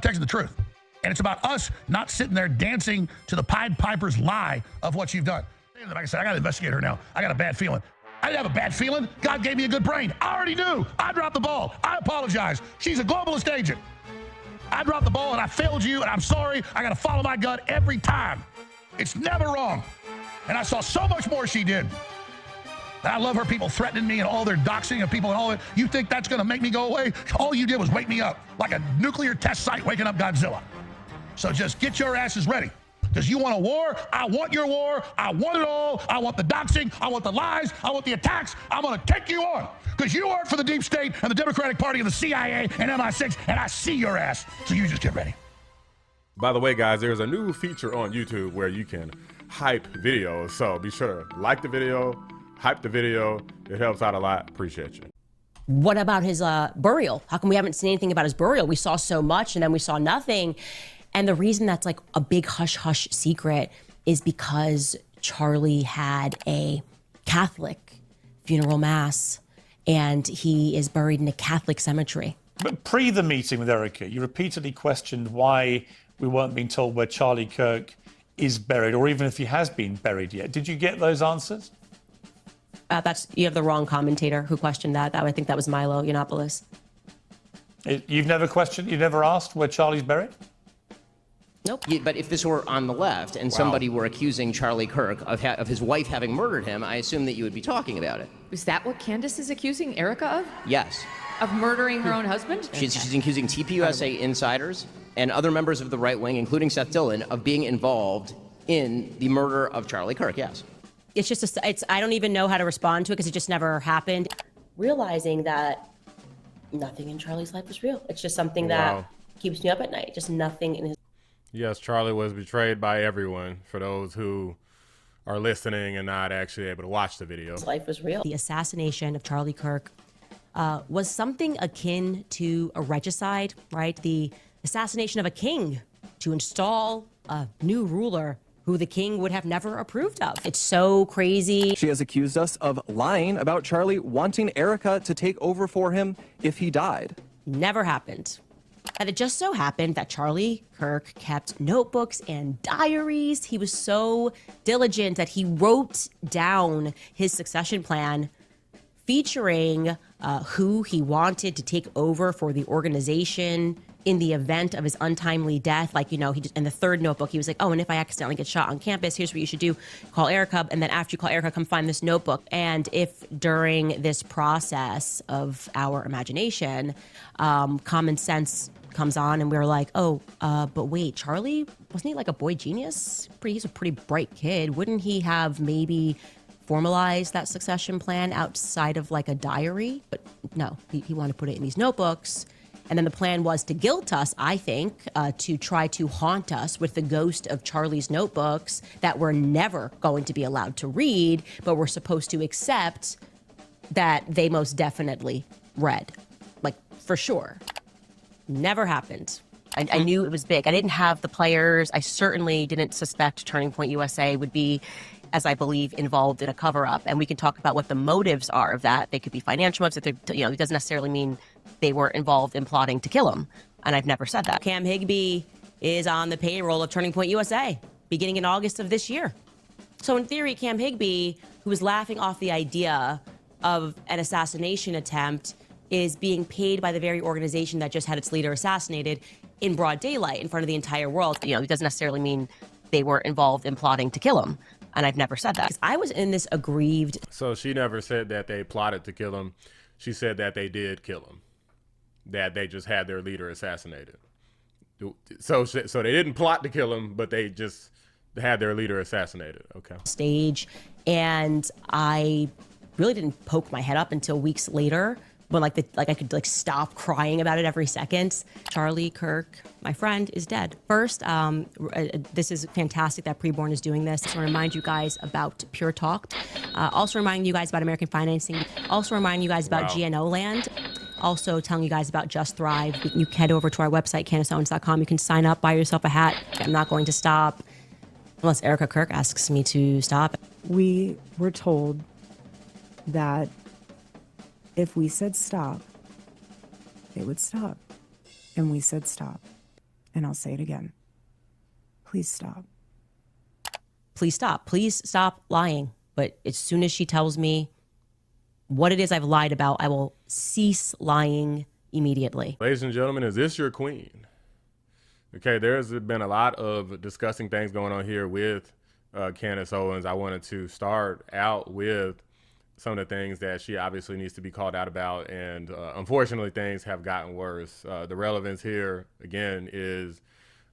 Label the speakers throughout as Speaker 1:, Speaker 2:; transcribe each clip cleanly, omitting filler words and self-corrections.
Speaker 1: protecting the truth. And it's about us not sitting there dancing to the Pied Piper's lie of what you've done. Like I said, I got to investigate her now. I got a bad feeling. I didn't have a bad feeling. God gave me a good brain. I already knew. I dropped the ball. I apologize. She's a globalist agent. I dropped the ball and I failed you, and I'm sorry. I got to follow my gut every time. It's never wrong. And I saw so much more she did. And I love her people threatening me and all their doxing of people and all that. You think that's going to make me go away? All you did was wake me up like a nuclear test site waking up Godzilla. So just get your asses ready. Because you want a war? I want your war. I want it all. I want the doxing. I want the lies. I want the attacks. I'm going to take you on. Because you work for the deep state and the Democratic Party and the CIA and MI6, and I see your ass. So you just get ready.
Speaker 2: By the way, guys, there's a new feature on YouTube where you can hype videos. So be sure to like the video, hype the video. It helps out a lot. Appreciate you.
Speaker 3: What about his burial? How come we haven't seen anything about his burial? We saw so much and then we saw nothing. And the reason that's like a big hush-hush secret is because Charlie had a Catholic funeral mass and he is buried in a Catholic cemetery.
Speaker 4: But pre the meeting with Erica, you repeatedly questioned why we weren't being told where Charlie Kirk is buried, or even if he has been buried yet. Did you get those answers?
Speaker 3: You have the wrong commentator who questioned that. I think that was Milo Yiannopoulos.
Speaker 4: You've never asked where Charlie's buried?
Speaker 3: Nope.
Speaker 5: Yeah, but if this were on the left and somebody were accusing Charlie Kirk of his wife having murdered him, I assume that you would be talking about it.
Speaker 6: Is that what Candace is accusing Erica of?
Speaker 5: Yes.
Speaker 6: Of murdering her own husband?
Speaker 5: She's accusing TPUSA insiders and other members of the right wing, including Seth Dillon, of being involved in the murder of Charlie Kirk, yes.
Speaker 3: It's just, I don't even know how to respond to it because it just never happened. Realizing that nothing in Charlie's life was real. It's just something that keeps me up at night. Just nothing in his.
Speaker 2: Yes, Charlie was betrayed by everyone, for those who are listening and not actually able to watch the video.
Speaker 3: His life was real. The assassination of Charlie Kirk was something akin to a regicide, right? The assassination of a king to install a new ruler who the king would have never approved of. It's so crazy.
Speaker 7: She has accused us of lying about Charlie wanting Erica to take over for him if he died.
Speaker 3: Never happened. And it just so happened that Charlie Kirk kept notebooks and diaries. He was so diligent that he wrote down his succession plan featuring who he wanted to take over for the organization in the event of his untimely death. Like, you know, in the third notebook, he was like, oh, and if I accidentally get shot on campus, here's what you should do. Call Erica. And then after you call Erica, come find this notebook. And if during this process of our imagination, common sense comes on and we're like, oh, but wait, Charlie, wasn't he like a boy genius? He's a pretty bright kid. Wouldn't he have maybe formalized that succession plan outside of like a diary? But no, he wanted to put it in these notebooks. And then the plan was to guilt us, I think, to try to haunt us with the ghost of Charlie's notebooks that we're never going to be allowed to read, but we're supposed to accept that they most definitely read. Like, for sure. Never happened. I knew it was big. I didn't have the players. I certainly didn't suspect Turning Point USA would be, as I believe, involved in a cover-up. And we can talk about what the motives are of that. They could be financial motives. It doesn't necessarily mean they were involved in plotting to kill him. And I've never said that. Cam Higbee is on the payroll of Turning Point USA beginning in August of this year. So in theory, Cam Higbee, who was laughing off the idea of an assassination attempt, is being paid by the very organization that just had its leader assassinated in broad daylight in front of the entire world. It doesn't necessarily mean they were involved in plotting to kill him. And I've never said that. I was in this aggrieved.
Speaker 2: So she never said that they plotted to kill him. She said that they did kill him. That they just had their leader assassinated. So they didn't plot to kill him, but they just had their leader assassinated. Okay.
Speaker 3: Stage. And I really didn't poke my head up until weeks later when I could stop crying about it every second. Charlie Kirk, my friend, is dead. First, this is fantastic that Preborn is doing this. I want to remind you guys about Pure Talk. Also reminding you guys about American financing. Also reminding you guys about GNO land. Also telling you guys about Just Thrive. You can head over to our website, CandaceOwens.com. You can sign up, buy yourself a hat. I'm not going to stop unless Erica Kirk asks me to stop.
Speaker 8: We were told that if we said stop, they would stop. And we said stop. and I'll say it again. Please stop.
Speaker 3: Please stop. Please stop lying. But as soon as she tells me what it is I've lied about, I will cease lying immediately.
Speaker 2: Ladies and gentlemen, is this your queen? Okay, there's been a lot of disgusting things going on here with Candace Owens. I wanted to start out with some of the things that she obviously needs to be called out about, and unfortunately things have gotten worse. The relevance here, again, is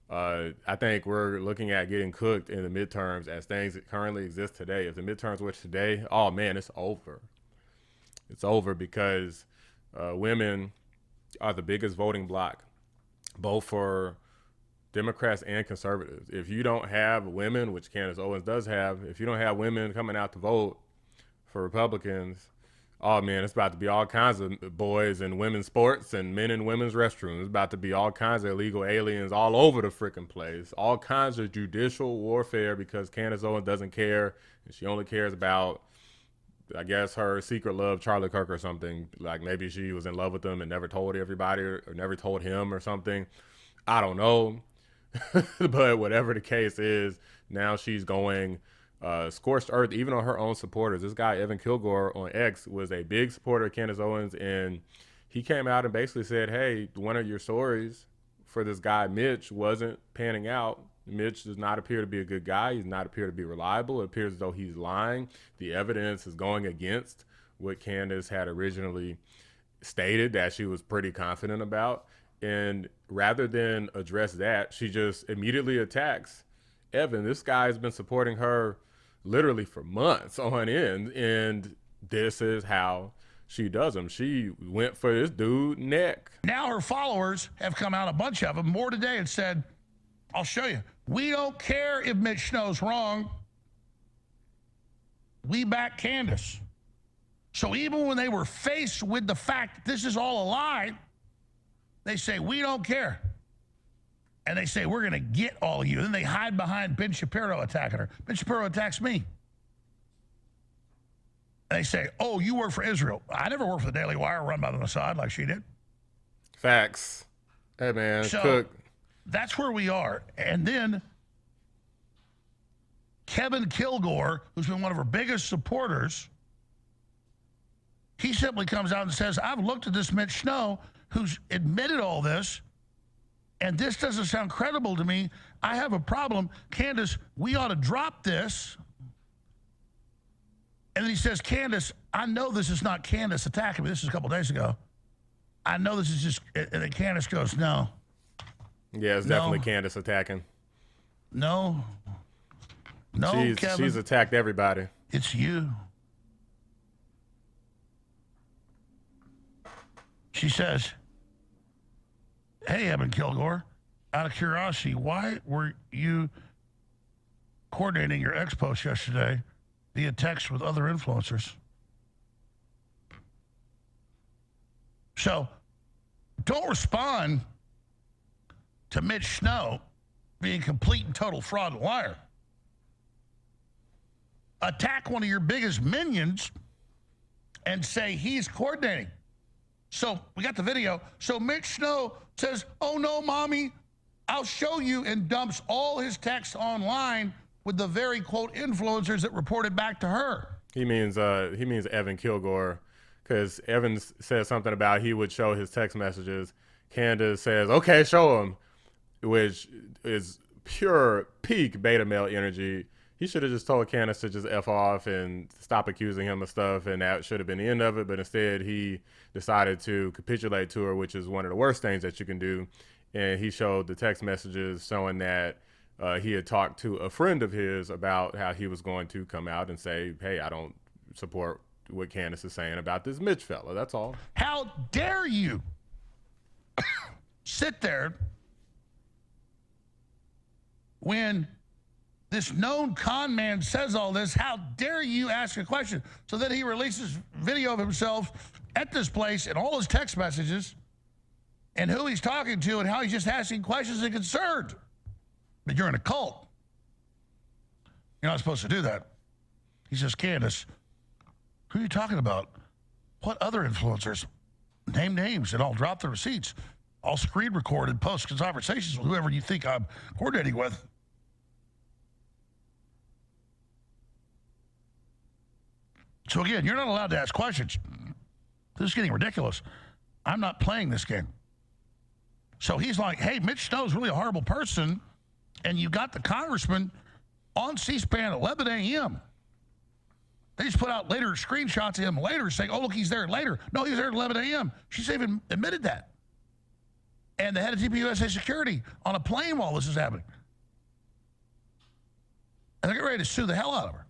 Speaker 2: I think we're looking at getting cooked in the midterms as things that currently exist today. If the midterms were today, oh man, it's over. It's over because women are the biggest voting bloc, both for Democrats and conservatives. If you don't have women, which Candace Owens does have, if you don't have women coming out to vote for Republicans, oh man, it's about to be all kinds of boys in women's sports and men in women's restrooms. It's about to be all kinds of illegal aliens all over the freaking place. All kinds of judicial warfare because Candace Owens doesn't care. And she only cares about, I guess, her secret love, Charlie Kirk or something. Like maybe she was in love with him and never told everybody or never told him or something. I don't know. But whatever the case is, now she's going scorched earth, even on her own supporters. This guy, Evan Kilgore on X, was a big supporter of Candace Owens, and he came out and basically said, hey, one of your stories for this guy, Mitch, wasn't panning out. Mitch does not appear to be a good guy. He does not appear to be reliable. It appears as though he's lying. The evidence is going against what Candace had originally stated that she was pretty confident about. And rather than address that, she just immediately attacks Evan. This guy has been supporting her literally for months on end, and this is how she does him. She went for this dude neck.
Speaker 1: Now her followers have come out, a bunch of them, more today, and said, I'll show you. We don't care if Mitch Snow's wrong. We back Candace. So even when they were faced with the fact that this is all a lie, they say, we don't care. And they say, we're going to get all of you. Then they hide behind Ben Shapiro attacking her. Ben Shapiro attacks me. And they say, oh, you work for Israel. I never worked for the Daily Wire run by the Mossad like she did.
Speaker 2: Facts. Hey, man,
Speaker 1: So
Speaker 2: Cook.
Speaker 1: that's where we are. And then Kevin Kilgore, who's been one of her biggest supporters, he simply comes out and says, I've looked at this Mitch Snow, who's admitted all this, and this doesn't sound credible to me. I have a problem. Candace, we ought to drop this. And then he says, Candace, I know this is not Candace attacking me. This is a couple days ago. I know this is just, and then Candace goes, no.
Speaker 2: Yeah, it's definitely Candace attacking.
Speaker 1: No, Kevin.
Speaker 2: She's attacked everybody.
Speaker 1: It's you. She says, hey, Evan Kilgore, out of curiosity, why were you coordinating your ex post yesterday via text with other influencers? So don't respond to Mitch Snow being complete and total fraud and liar. Attack one of your biggest minions and say he's coordinating. So we got the video. So Mitch Snow says, oh no, mommy, I'll show you, and dumps all his texts online with the very quote influencers that reported back to her.
Speaker 2: He means Evan Kilgore, because Evan says something about he would show his text messages. Candace says, okay, show him, which is pure peak beta male energy. He should have just told Candace to just F off and stop accusing him of stuff, and that should have been the end of it. But instead, he decided to capitulate to her, which is one of the worst things that you can do. And he showed the text messages showing that he had talked to a friend of his about how he was going to come out and say, hey, I don't support what Candace is saying about this Mitch fella. That's all.
Speaker 1: How dare you sit there when this known con man says all this? How dare you ask a question? So then he releases video of himself at this place and all his text messages and who he's talking to and how he's just asking questions and concerned. But you're in a cult. You're not supposed to do that. He says, Candace, who are you talking about? What other influencers? Name names, and I'll drop the receipts. I'll screen record and post conversations with whoever you think I'm coordinating with. So again, you're not allowed to ask questions. This is getting ridiculous. I'm not playing this game. So he's like, hey, Mitch Snow's really a horrible person, and you got the congressman on C-SPAN at 11 a.m. They just put out later screenshots of him later saying, oh, look, he's there later. No, he's there at 11 a.m. She's even admitted that. And the head of TPUSA Security on a plane while this is happening. And they're getting ready to sue the hell out of her.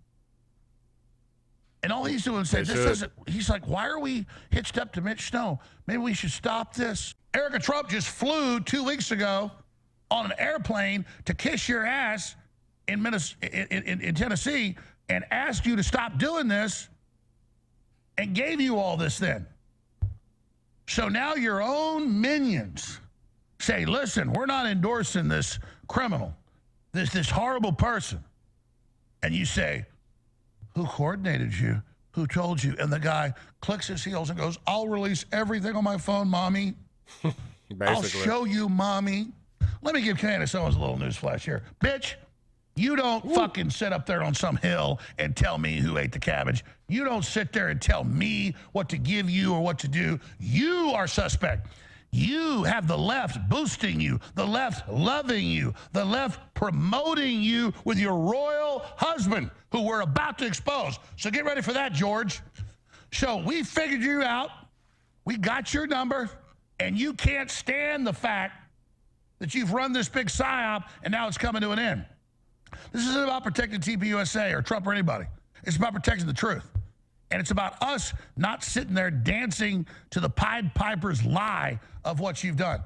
Speaker 1: And all he's doing is saying, this doesn't, he's like, why are we hitched up to Mitch Snow? Maybe we should stop this. Erica Trump just flew 2 weeks ago on an airplane to kiss your ass in Tennessee and asked you to stop doing this and gave you all this then. So now your own minions say, listen, we're not endorsing this criminal, this horrible person. And you say, who coordinated you? Who told you? And the guy clicks his heels and goes, I'll release everything on my phone, mommy. I'll show you, mommy. Let me give Candace Owens a little news flash here. Bitch, you don't fucking sit up there on some hill and tell me who ate the cabbage. You don't sit there and tell me what to give you or what to do. You are suspect. You have the left boosting you, the left loving you, the left promoting you with your royal husband, who we're about to expose. So get ready for that, George. So we figured you out. We got your number, and you can't stand the fact that you've run this big psyop and now it's coming to an end. This isn't about protecting TPUSA or Trump or anybody. It's about protecting the truth. And it's about us not sitting there dancing to the Pied Piper's lie of what you've done.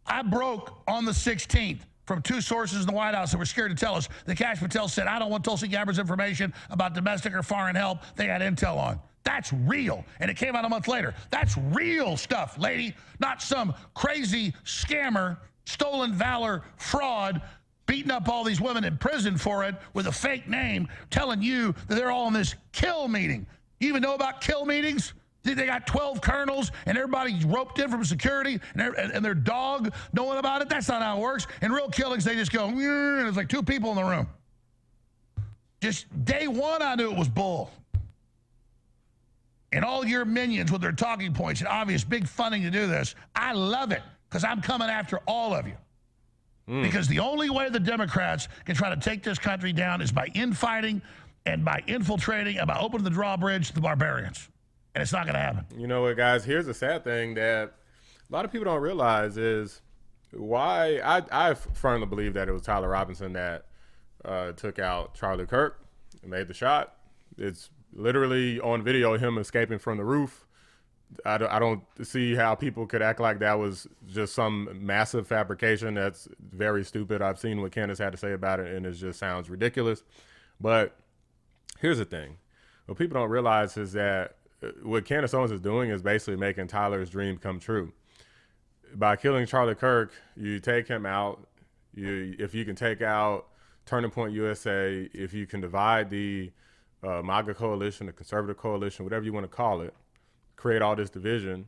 Speaker 1: I broke on the 16th from two sources in the White House that were scared to tell us that Kash Patel said, I don't want Tulsi Gabbard's information about domestic or foreign help they had intel on. That's real. And it came out a month later. That's real stuff, lady. Not some crazy scammer, stolen valor, fraud, beating up all these women in prison for it with a fake name, telling you that they're all in this kill meeting. You even know about kill meetings? They got 12 colonels and everybody's roped in from security and their dog knowing about it? That's not how it works. In real killings, they just go, and there's like two people in the room. Just day one, I knew it was bull. And all your minions with their talking points and obvious big funding to do this, I love it because I'm coming after all of you. Because the only way the Democrats can try to take this country down is by infighting and by infiltrating and by opening the drawbridge to the barbarians. And it's not going to happen.
Speaker 2: You know what, guys? Here's the sad thing that a lot of people don't realize is why I firmly believe that it was Tyler Robinson that took out Charlie Kirk and made the shot. It's literally on video him escaping from the roof. I don't see how people could act like that was just some massive fabrication. That's very stupid. I've seen what Candace had to say about it, and it just sounds ridiculous. But here's the thing. What people don't realize is that what Candace Owens is doing is basically making Tyler's dream come true. By killing Charlie Kirk, you take him out. If you can take out Turning Point USA, if you can divide the MAGA coalition, the conservative coalition, whatever you want to call it, create all this division,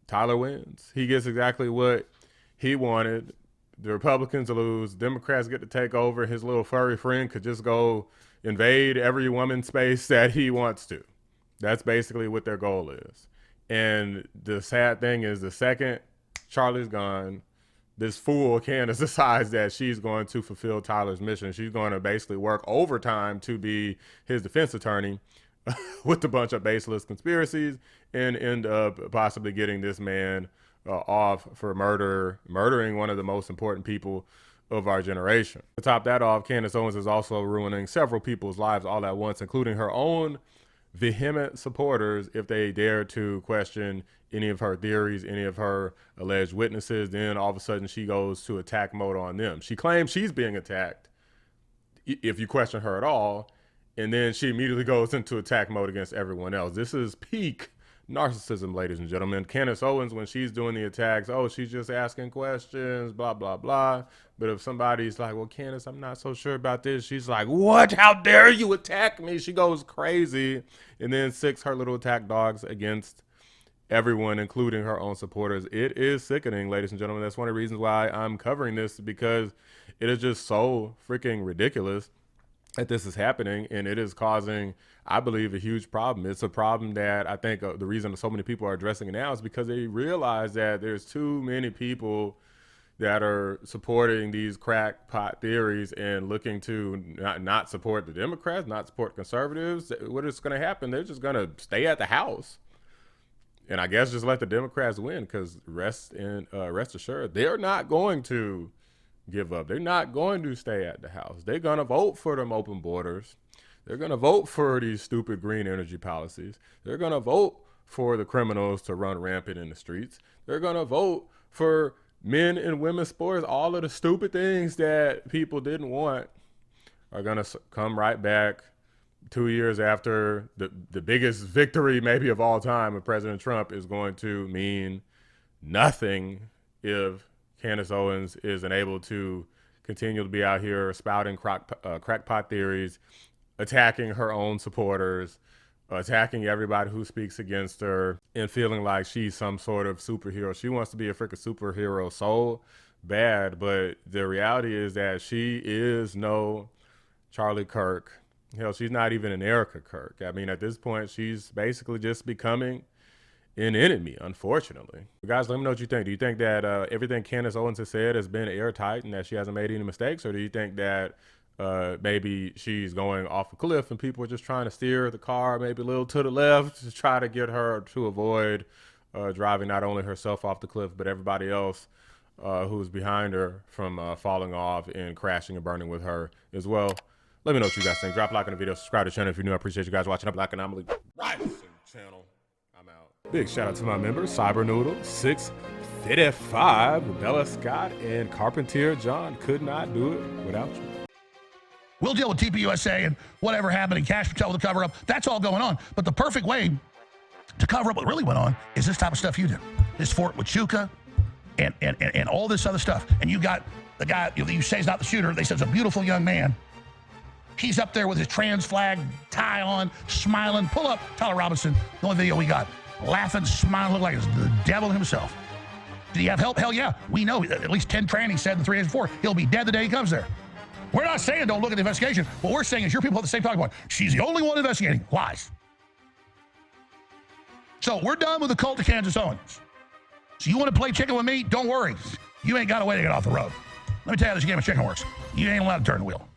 Speaker 2: Tyler wins. He gets exactly what he wanted. The Republicans lose. Democrats get to take over. His little furry friend could just go invade every woman's space that he wants to. That's basically what their goal is. And the sad thing is, the second Charlie's gone, this fool Candace decides that she's going to fulfill Tyler's mission. She's going to basically work overtime to be his defense attorney with a bunch of baseless conspiracies and end up possibly getting this man off for murdering one of the most important people of our generation. To top that off, Candace Owens is also ruining several people's lives all at once, including her own vehement supporters if they dare to question any of her theories, any of her alleged witnesses. Then all of a sudden she goes to attack mode on them. She claims she's being attacked if you question her at all, and then she immediately goes into attack mode against everyone else. This is peak narcissism, ladies and gentlemen. Candace Owens, when she's doing the attacks, oh, she's just asking questions, blah, blah, blah. But if somebody's like, well, Candace, I'm not so sure about this, she's like, what? How dare you attack me? She goes crazy and then sicks her little attack dogs against everyone, including her own supporters. It is sickening, ladies and gentlemen. That's one of the reasons why I'm covering this, because it is just so freaking ridiculous that this is happening, and it is causing, I believe, a huge problem. It's a problem that I think the reason so many people are addressing it now is because they realize that there's too many people that are supporting these crackpot theories and looking to not support the Democrats, not support conservatives. What is going to happen? They're just going to stay at the House. And I guess just let the Democrats win, because rest assured, they're not going to give up. They're not going to stay at the House. They're going to vote for them open borders. They're going to vote for these stupid green energy policies. They're going to vote for the criminals to run rampant in the streets. They're going to vote for men and women's sports. All of the stupid things that people didn't want are going to come right back 2 years after the biggest victory maybe of all time of President Trump is going to mean nothing if Candace Owens isn't able to continue to be out here spouting crackpot theories, attacking her own supporters, attacking everybody who speaks against her, and feeling like she's some sort of superhero. She wants to be a freaking superhero so bad, but the reality is that she is no Charlie Kirk. Hell, she's not even an Erica Kirk. I mean, at this point, she's basically just becoming an enemy, unfortunately. Guys, let me know what you think. Do you think that everything Candace Owens has said has been airtight and that she hasn't made any mistakes? Or do you think that maybe she's going off a cliff and people are just trying to steer the car maybe a little to the left to try to get her to avoid driving not only herself off the cliff, but everybody else who's behind her from falling off and crashing and burning with her as well? Let me know what you guys think. Drop a like on the video, subscribe to the channel if you're new. I appreciate you guys watching. Black Anomaly Rising channel. I'm out. Big shout out to my members, Cybernoodle, 655, Bella Scott, and Carpentier John. Could not do it without you.
Speaker 1: We'll deal with TPUSA and whatever happened and Cash Patel with the cover up. That's all going on. But the perfect way to cover up what really went on is this type of stuff you do. This Fort Huachuca and all this other stuff. And you got the guy you say is not the shooter. They say it's a beautiful young man. He's up there with his trans flag tie on, smiling. Pull up Tyler Robinson, the only video we got. Laughing, smiling, look like it's the devil himself. Did he have help? Hell yeah. We know at least 10 trannies said in the 3 days before he'll be dead the day he comes there. We're not saying don't look at the investigation. What we're saying is your people have the same talking point. She's the only one investigating. Lies. So we're done with the cult of Candace Owens. So you want to play chicken with me? Don't worry. You ain't got a way to get off the road. Let me tell you how this game of chicken works. You ain't allowed to turn the wheel.